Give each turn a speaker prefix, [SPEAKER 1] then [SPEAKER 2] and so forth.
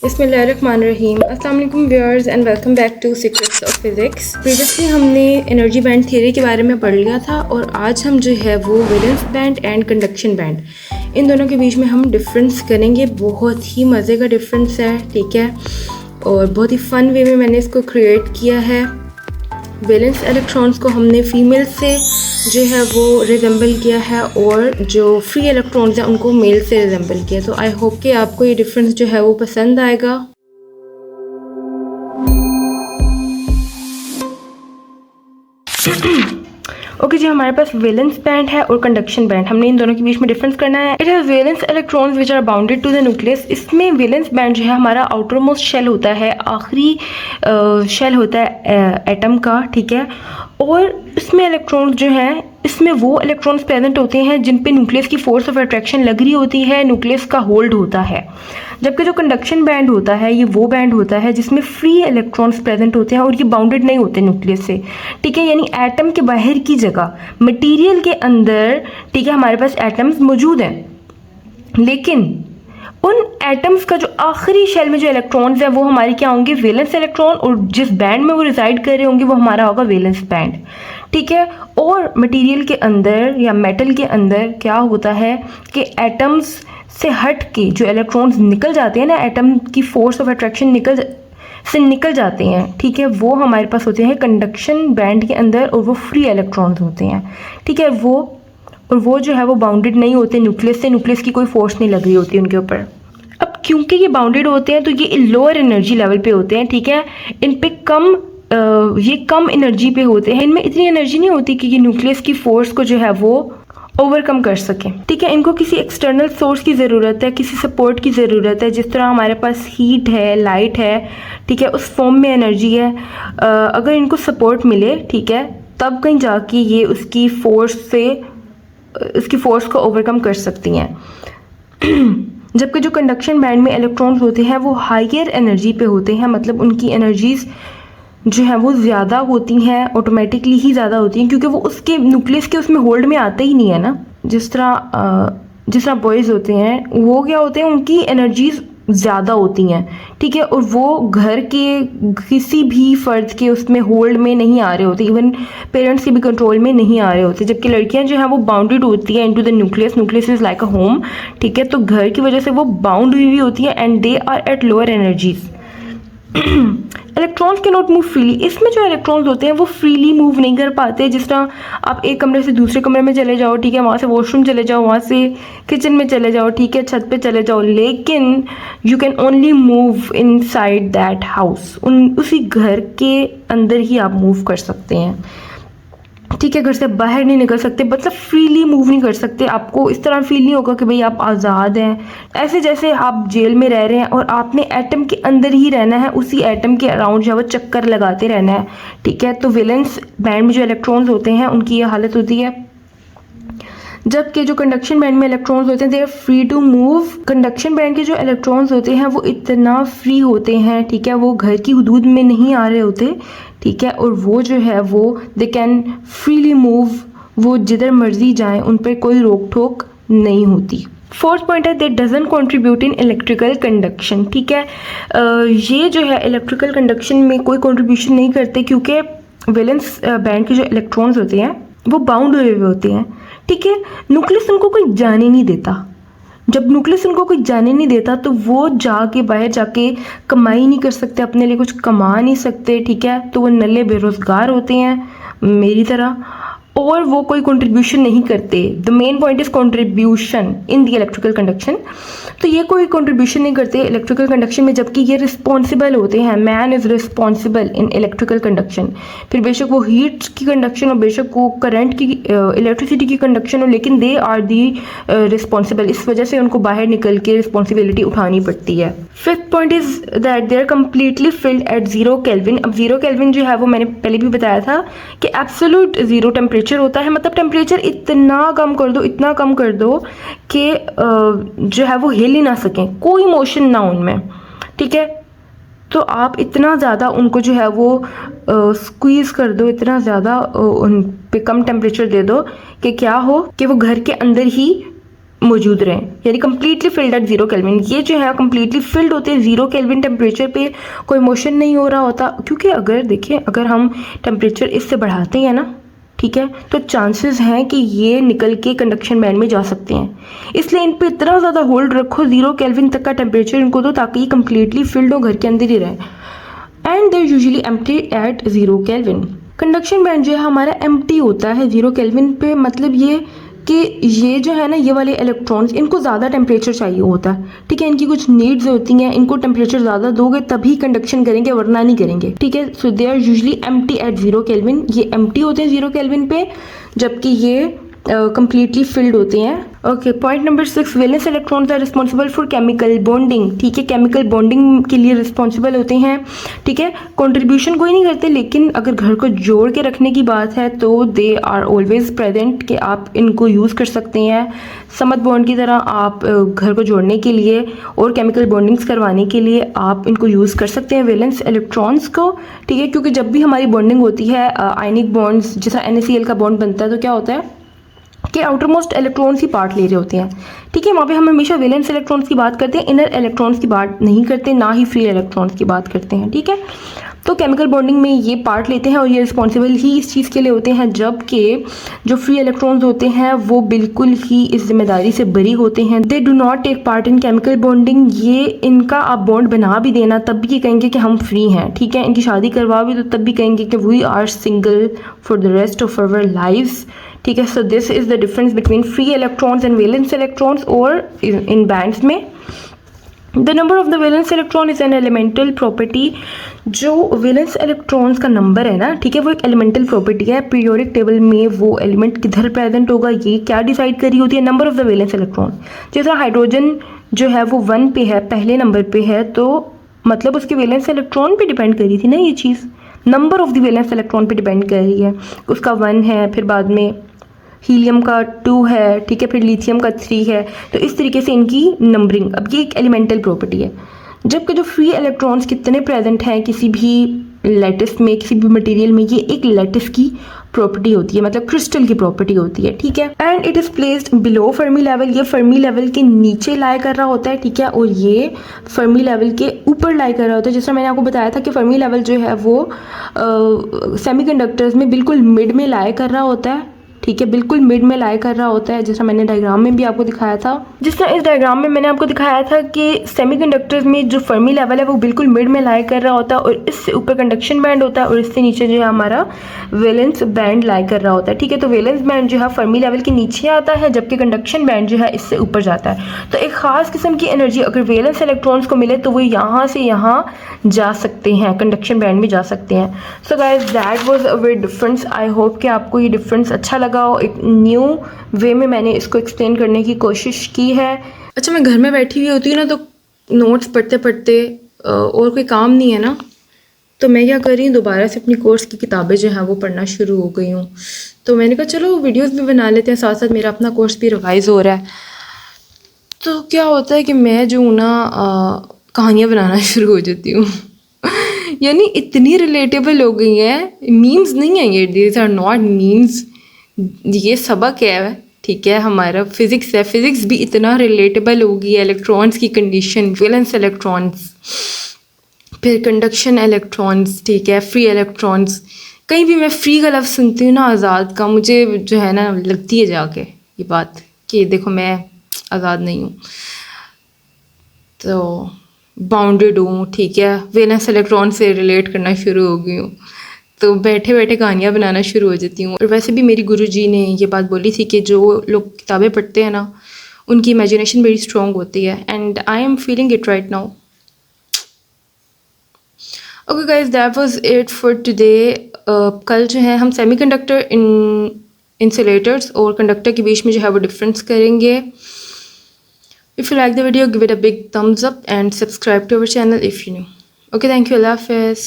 [SPEAKER 1] बिस्मिल्लाहिर्रहमानिर्रहीम। अस्सलाम वालेकुम viewers and welcome back to secrets of physics. Previously हमने एनर्जी बैंड थ्योरी के बारे में पढ़ लिया था और आज हम जो है वो valence band and conduction band इन दोनों के बीच में हम डिफरेंस करेंगे। बहुत ही मज़े का डिफरेंस है, ठीक है, और बहुत ही फ़न वे में मैंने इसको क्रिएट किया है। वैलेंस इलेक्ट्रॉन्स को हमने फीमेल से जो है वो रिजेंबल किया है और जो फ्री इलेक्ट्रॉन्स हैं उनको मेल से रिजेंबल किया। तो आई होप कि आपको ये डिफरेंस जो है वो पसंद आएगा। ओके जी, हमारे पास वैलेंस बैंड है और कंडक्शन बैंड। हमने इन दोनों के बीच में डिफरेंस करना है। It has valence electrons which are bounded to the nucleus. इसमें वैलेंस बैंड जो है हमारा आउटर मोस्ट शेल होता है, आखिरी शेल होता है एटम का, ठीक है। और इसमें इलेक्ट्रॉन्स जो हैं, इसमें वो इलेक्ट्रॉन्स प्रेजेंट होते हैं जिन पे न्यूक्लियस की फोर्स ऑफ अट्रैक्शन लग रही होती है, न्यूक्लियस का होल्ड होता है। जबकि जो कंडक्शन बैंड होता है ये वो बैंड होता है जिसमें फ्री इलेक्ट्रॉन्स प्रेजेंट होते हैं और ये बाउंडेड नहीं होते न्यूक्लियस से, ठीक है। यानी एटम के बाहर की जगह मटेरियल के अंदर, ठीक है, हमारे पास एटम्स मौजूद हैं, लेकिन उन एटम्स का जो आखिरी शेल में जो इलेक्ट्रॉन्स हैं वो हमारे क्या होंगे, वैलेंस इलेक्ट्रॉन, और जिस बैंड में वो रिसाइड कर रहे होंगे वो हमारा होगा वैलेंस बैंड, ठीक है। और मटेरियल के अंदर या मेटल के अंदर क्या होता है कि एटम्स से हट के जो इलेक्ट्रॉन्स निकल जाते हैं ना, एटम की फोर्स ऑफ अट्रैक्शन निकल जाते हैं, ठीक है, वो हमारे पास होते हैं कंडक्शन बैंड के अंदर और वो फ्री इलेक्ट्रॉन्स होते हैं, ठीक है। वो जो है वो बाउंडेड नहीं होते न्यूक्लियस से, न्यूक्लियस की कोई फोर्स नहीं लग रही होती उनके ऊपर। अब क्योंकि ये बाउंडेड होते हैं तो ये लोअर एनर्जी लेवल पे होते हैं, ठीक है। इन पे ये कम एनर्जी पे होते हैं, इनमें इतनी एनर्जी नहीं होती कि ये न्यूक्लियस की फोर्स को जो है वो ओवरकम कर सकें, ठीक है। इनको किसी एक्सटर्नल सोर्स की ज़रूरत है, किसी सपोर्ट की ज़रूरत है। जिस तरह हमारे पास हीट है, लाइट है, ठीक है, उस फॉर्म में एनर्जी है। अगर इनको सपोर्ट मिले, ठीक है, तब कहीं जाके ये उसकी फोर्स को ओवरकम कर सकती हैं। जबकि जो कंडक्शन बैंड में इलेक्ट्रॉन्स होते हैं वो हायर एनर्जी पे होते हैं, मतलब उनकी एनर्जीज जो है वो ज़्यादा होती हैं, ऑटोमेटिकली ही ज़्यादा होती हैं, क्योंकि वो उसके न्यूक्लियस के उसमें होल्ड में आते ही नहीं है ना। जिस तरह बॉयज़ होते हैं वो क्या होते हैं, उनकी एनर्जीज ज़्यादा होती हैं, ठीक है, और वो घर के किसी भी फ़र्द के उसमें होल्ड में नहीं आ रहे होते, इवन पेरेंट्स के भी कंट्रोल में नहीं आ रहे होते। जबकि लड़कियां जो हैं वो बाउंडेड होती हैं into the nucleus is like a home, ठीक है, तो घर की वजह से वो बाउंड हुई होती हैं and they are at lower energies. Electrons can not move freely. इसमें जो इलेक्ट्रॉन्स होते हैं वो फ्रीली मूव नहीं कर पाते। जिस तरह आप एक कमरे से दूसरे कमरे में चले जाओ, ठीक है, वहाँ से वॉशरूम चले जाओ, वहाँ से किचन में चले जाओ, ठीक है, छत पे चले जाओ, लेकिन you can only move in side that house. उसी घर के अंदर ही आप मूव कर सकते हैं, ठीक है, घर से बाहर नहीं निकल सकते, मतलब फ्रीली मूव नहीं कर सकते। आपको इस तरह फील नहीं होगा कि भाई आप आज़ाद हैं, ऐसे जैसे आप जेल में रह रहे हैं और आपने एटम के अंदर ही रहना है, उसी एटम के अराउंड जो है वो चक्कर लगाते रहना है, ठीक है। तो वैलेंस बैंड में जो इलेक्ट्रॉन्स होते हैं उनकी ये हालत होती है। जबकि जो कंडक्शन बैंड में इलेक्ट्रॉन्स होते हैं they are free to move. Conduction band के जो इलेक्ट्रॉन्स होते हैं वो इतना फ्री होते हैं, ठीक है, वो घर की हदूद में नहीं आ रहे होते, ठीक है, और वो जो है वो दे कैन फ्रीली मूव, वो जिधर मर्जी जाएं, उन पर कोई रोक टोक नहीं होती। फोर्थ पॉइंट है दे doesn't contribute in electrical conduction, ठीक है। ये जो है इलेक्ट्रिकल कंडक्शन में कोई कंट्रीब्यूशन नहीं करते, क्योंकि वैलेंस बैंड के जो इलेक्ट्रॉन्स होते हैं वो बाउंड हुए हुए होते हैं, ठीक है। न्यूक्लियस उनको कोई जाने नहीं देता। जब न्यूक्लियस उनको कोई जाने नहीं देता तो वो जाके बाहर जाके कमाई नहीं कर सकते, अपने लिए कुछ कमा नहीं सकते, ठीक है, तो वो नल्ले बेरोज़गार होते हैं मेरी तरह, और वो कोई कंट्रीब्यूशन नहीं करते। The main point is contribution in the electrical conduction. तो ये कोई कंट्रीब्यूशन नहीं करते इलेक्ट्रिकल कंडक्शन में, जबकि ये रिस्पॉन्सिबल होते हैं। Man is responsible in electrical conduction. फिर बेशक वो हीट की कंडक्शन हो, बेशक वो करंट की, इलेक्ट्रिसिटी की कंडक्शन हो, लेकिन दे आर दी रिस्पॉन्सिबल। इस वजह से उनको बाहर निकल के रिस्पॉन्सिबिलिटी उठानी पड़ती है। Fifth point is that they are completely filled at 0 kelvin. अब 0 केल्विन जो है वो मैंने पहले भी बताया था कि एब्सोल्यूट ज़ीरो टेम्परेचर होता है, मतलब टेम्परेचर इतना कम कर दो कि जो है वो हिल ही ना सकें, कोई मोशन ना उनमें, ठीक है। तो आप इतना ज़्यादा उनको जो है वो स्क्वीज़ कर दो, इतना ज़्यादा उन पे कम टेम्परेचर दे दो कि क्या हो कि वो घर के अंदर ही मौजूद रहें, यानी कम्प्लीटली फिल्ड एट 0 केल्विन। ये जो है कम्प्लीटली फिल्ड होते हैं 0 केल्विन टेम्परेचर पे, कोई मोशन नहीं हो रहा होता। क्योंकि अगर देखिए, अगर हम टेम्परेचर इससे बढ़ाते हैं ना, ठीक है, तो चांसेस हैं कि ये निकल के कंडक्शन बैंड में जा सकते हैं। इसलिए इन पे इतना ज़्यादा होल्ड रखो, 0 केल्विन तक का टेम्परेचर इनको दो, ताकि ये कम्प्लीटली फिल्ड हो, घर के अंदर ही रहे। And they usually empty at 0 kelvin. Conduction band जो है हमारा एम्प्टी होता है 0 केल्विन पे। मतलब ये कि ये जो है ना, ये वाले इलेक्ट्रॉन्स, इनको ज़्यादा टेम्परेचर चाहिए होता है, ठीक है। इनकी कुछ नीड्स होती हैं, इनको टेम्परेचर ज़्यादा दोगे तभी कंडक्शन करेंगे, वरना नहीं करेंगे, ठीक है। So they are usually empty at 0 kelvin. ये एम्प्टी होते हैं 0 केल्विन पे, जबकि ये कंप्लीटली फिल्ड होते हैं। Okay, point number 6, valence electrons are responsible for chemical bonding, ठीक है। केमिकल बॉन्डिंग के लिए रिस्पॉन्सिबल होते हैं, ठीक है। कंट्रीब्यूशन कोई नहीं करते, लेकिन अगर घर को जोड़ के रखने की बात है तो दे आर ऑलवेज प्रेजेंट, कि आप इनको यूज़ कर सकते हैं समत बॉन्ड की तरह। आप घर को जोड़ने के लिए और केमिकल बॉन्डिंग्स करवाने के लिए आप इनको यूज़ कर सकते हैं, वैलेंस इलेक्ट्रॉन्स को, ठीक है। क्योंकि जब भी हमारी बॉन्डिंग होती है आयनिक बॉन्ड्स, जैसा NaCl का बॉन्ड बनता है, तो क्या होता है कि आउटर मोस्ट इलेक्ट्रॉन्स ही पार्ट ले रहे होते हैं, ठीक है। वहाँ पे हम हमेशा वैलेंस इलेक्ट्रॉन्स की बात करते हैं, इनर इलेक्ट्रॉन्स की बात नहीं करते, ना ही फ्री इलेक्ट्रॉन्स की बात करते हैं, ठीक है। तो केमिकल बॉन्डिंग में ये पार्ट लेते हैं और ये रिस्पॉन्सिबल ही इस चीज़ के लिए होते हैं, जबकि जो फ्री इलेक्ट्रॉन्स होते हैं वो बिल्कुल ही इस जिम्मेदारी से बरी होते हैं। They do not take part in chemical bonding. ये इनका आप बॉन्ड बना भी देना तब भी ये कहेंगे कि हम फ्री हैं, ठीक है। इनकी शादी करवा भी तो तब भी कहेंगे कि we are single for the rest of our lives, ठीक है। So this is the difference between free electrons and valence electrons. और इन बैंड्स में the number of the valence electron is an elemental property. जो valence electrons का number है ना, ठीक है, वो एक एलिमेंटल प्रॉपर्टी है। पीरियोडिक टेबल में वो एलिमेंट किधर प्रेजेंट होगा, ये क्या डिसाइड करी होती है, number of the valence electron. जैसा हाइड्रोजन जो है वो 1 पे है, पहले नंबर पे है, तो मतलब उसके वैलेंस इलेक्ट्रॉन पे डिपेंड करी थी ना ये चीज़, number of the valence electron पे डिपेंड कर रही है। उसका 1 है, फिर बाद में हीलियम का 2 है, ठीक है, फिर लिथियम का 3 है। तो इस तरीके से इनकी नंबरिंग, अब ये एक एलिमेंटल प्रॉपर्टी है। जबकि जो फ्री इलेक्ट्रॉन्स कितने प्रेजेंट हैं किसी भी लैटिस में, किसी भी मटेरियल में, ये एक लैटिस की प्रॉपर्टी होती है, मतलब क्रिस्टल की प्रॉपर्टी होती है, ठीक है। And it is placed below Fermi level. ये फर्मी लेवल के नीचे लाई कर रहा होता है, ठीक है, और ये फर्मी लेवल के ऊपर लाई कर रहा होता है। जैसा मैंने आपको बताया था कि फर्मी लेवल जो है वो सेमीकंडक्टर्स में बिल्कुल मिड में लाई कर रहा होता है, ठीक है, बिल्कुल मिड में लाई कर रहा होता है, जैसा मैंने डायग्राम में भी आपको दिखाया था। जिस तरह इस डायग्राम में मैंने आपको दिखाया था कि सेमीकंडक्टर्स में जो फर्मी लेवल है वो बिल्कुल मिड में लाई कर रहा होता है, और इससे ऊपर कंडक्शन बैंड होता है, और इससे नीचे जो है हमारा वैलेंस बैंड लाई कर रहा होता है, ठीक है। तो वैलेंस बैंड जो है फर्मी लेवल के नीचे आता है, जबकि कंडक्शन बैंड जो है इससे ऊपर जाता है। तो एक ख़ास किस्म की एनर्जी अगर वैलेंस इलेक्ट्रॉन्स को मिले तो वो यहाँ से यहाँ जा सकते हैं, कंडक्शन बैंड में जा सकते हैं। So guys that was a very difference. I hope कि आपको ये डिफरेंस अच्छा लगा। एक न्यू वे में मैंने इसको एक्सप्लेन करने की कोशिश की है। अच्छा, मैं घर में बैठी हुई होती हूँ ना, तो नोट्स पढ़ते पढ़ते और कोई काम नहीं है ना, तो मैं क्या कर रही हूँ, दोबारा से अपनी कोर्स की किताबें जो हैं वो पढ़ना शुरू हो गई हूँ। तो मैंने कहा चलो वीडियोस भी बना लेते हैं, साथ साथ मेरा अपना कोर्स भी रिवाइज़ हो रहा है। तो क्या होता है कि मैं जो हूँ ना कहानियाँ बनाना शुरू हो जाती हूँ यानी इतनी रिलेटेबल हो गई हैं, मीम्स नहीं है ये, दीज आर नॉट मीम्स, ये सबक है, ठीक है, हमारा फिज़िक्स है। फिज़िक्स भी इतना रिलेटेबल होगी, इलेक्ट्रॉन्स की कंडीशन, वैलेंस इलेक्ट्रॉन्स, फिर कंडक्शन इलेक्ट्रॉन्स, ठीक है, फ्री इलेक्ट्रॉन्स। कहीं भी मैं फ्री का लफ्ज़ सुनती हूँ ना, आज़ाद का, मुझे जो है ना लगती है जाके ये बात कि देखो मैं आज़ाद नहीं हूँ, तो बाउंडेड हूँ, ठीक है, वैलेंस इलेक्ट्रॉन से रिलेट करना शुरू हो गई हूँ, तो बैठे बैठे कहानियाँ बनाना शुरू हो जाती हूँ। और वैसे भी मेरी गुरुजी ने ये बात बोली थी कि जो लोग किताबें पढ़ते हैं ना, उनकी इमेजिनेशन बड़ी स्ट्रॉन्ग होती है, and I am feeling it right now. Okay guys, that was it for today. कल जो है हम सेमीकंडक्टर इंसुलेटर्स और कंडक्टर के बीच में जो है वो डिफरेंस करेंगे। If you like the video give it a big thumbs up and subscribe to our channel if you new. Okay, thank you, अल्लाह हाफ़िज़।